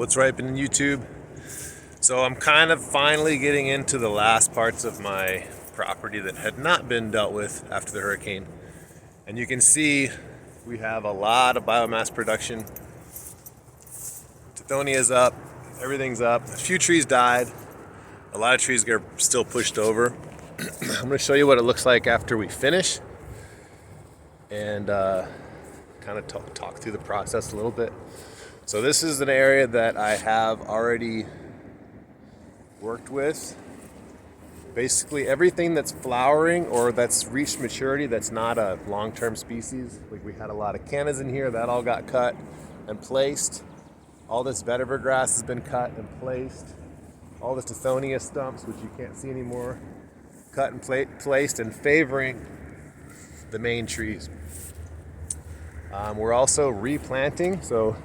What's ripening YouTube? So I'm kind of finally getting into the last parts of my property that had not been dealt with after the hurricane. And you can see we have a lot of biomass production. Tithonia's up, everything's up. A few trees died. A lot of trees are still pushed over. I'm gonna show you what it looks like after we finish and kind of talk through the process a little bit. So this is an area that I have already worked with. Basically everything that's flowering or that's reached maturity that's not a long-term species. Like we had a lot of cannas in here, that all got cut and placed. All this vetiver grass has been cut and placed. All the Tithonia stumps, which you can't see anymore, cut and placed and favoring the main trees. We're also replanting. So,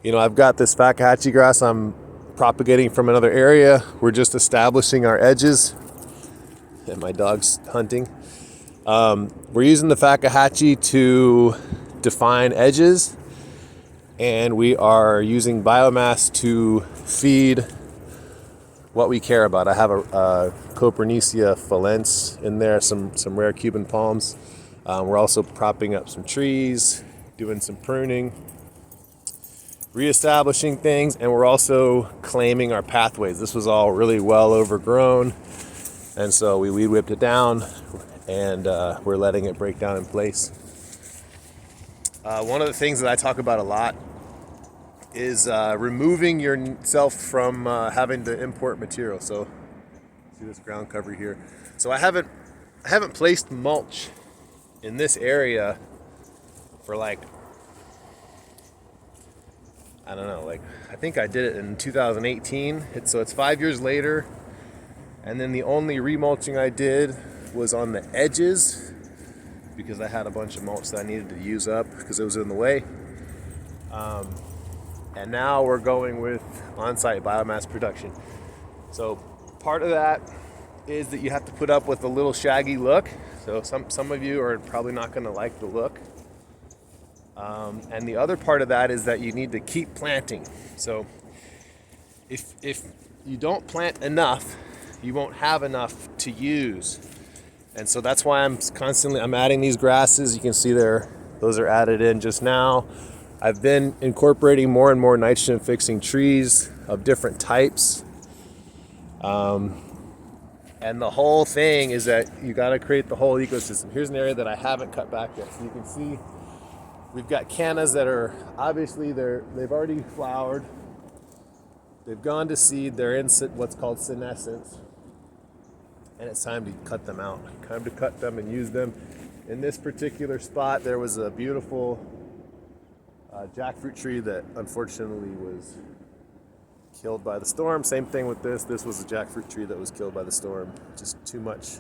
I've got this Fakahatchee grass I'm propagating from another area. We're just establishing our edges. And my dog's hunting. We're using the Fakahatchee to define edges. And we are using biomass to feed what we care about. I have a Copernicia Falense in there, some rare Cuban palms. We're also propping up some trees, doing some pruning, reestablishing things, and we're also claiming our pathways. This was all really well overgrown, and so we weed whipped it down, and we're letting it break down in place. One of the things that I talk about a lot is removing yourself from having to import material. So see this ground cover here. So I haven't placed mulch in this area for I think I did it in 2018. So it's 5 years later, and then the only remulching I did was on the edges because I had a bunch of mulch that I needed to use up because it was in the way. And now we're going with on-site biomass production. So part of that is that you have to put up with a little shaggy look. So some of you are probably not going to like the look. And the other part of that is that you need to keep planting. So if you don't plant enough, you won't have enough to use. And so that's why I'm adding these grasses. You can see those are added in just now. I've been incorporating more and more nitrogen fixing trees of different types. And the whole thing is that you got to create the whole ecosystem. Here's an area that I haven't cut back yet. So you can see we've got cannas that are obviously they've already flowered. They've gone to seed. They're in what's called senescence. And it's time to cut them out. Time to cut them and use them. In this particular spot, there was a beautiful jackfruit tree that unfortunately was killed by the storm. Same thing with this. This was a jackfruit tree that was killed by the storm. Just too much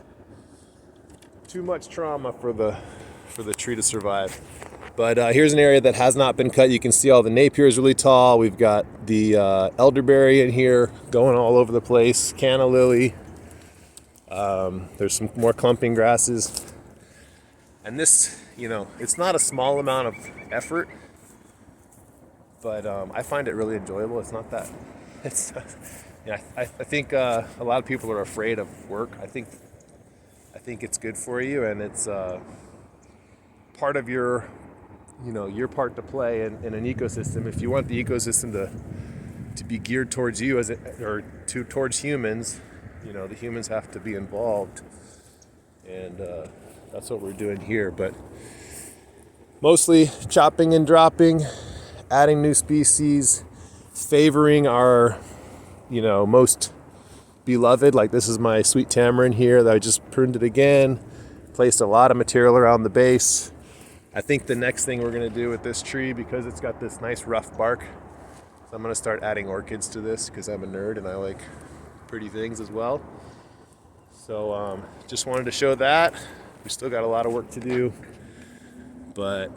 trauma for the tree to survive. But here's an area that has not been cut. You can see all the napier is really tall. We've got the elderberry in here going all over the place. Canna lily. There's some more clumping grasses. And this, it's not a small amount of effort, but I find it really enjoyable. It's not that. I think a lot of people are afraid of work. I think it's good for you, and it's part of your part to play in an ecosystem. If you want the ecosystem to be geared towards you towards humans, the humans have to be involved, and that's what we're doing here. But mostly chopping and dropping, adding new species, favoring our most beloved. Like this is my sweet tamarind here that I just pruned it again, placed a lot of material around the base. I think the next thing we're going to do with this tree, because it's got this nice rough bark, so I'm going to start adding orchids to this because I'm a nerd and I like pretty things as well. So just wanted to show that. We still got a lot of work to do, but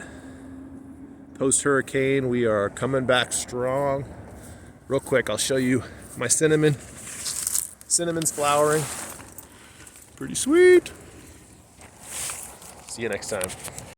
post-hurricane we are coming back strong. Real quick, I'll show you my cinnamon. Cinnamon's flowering. Pretty sweet. See you next time.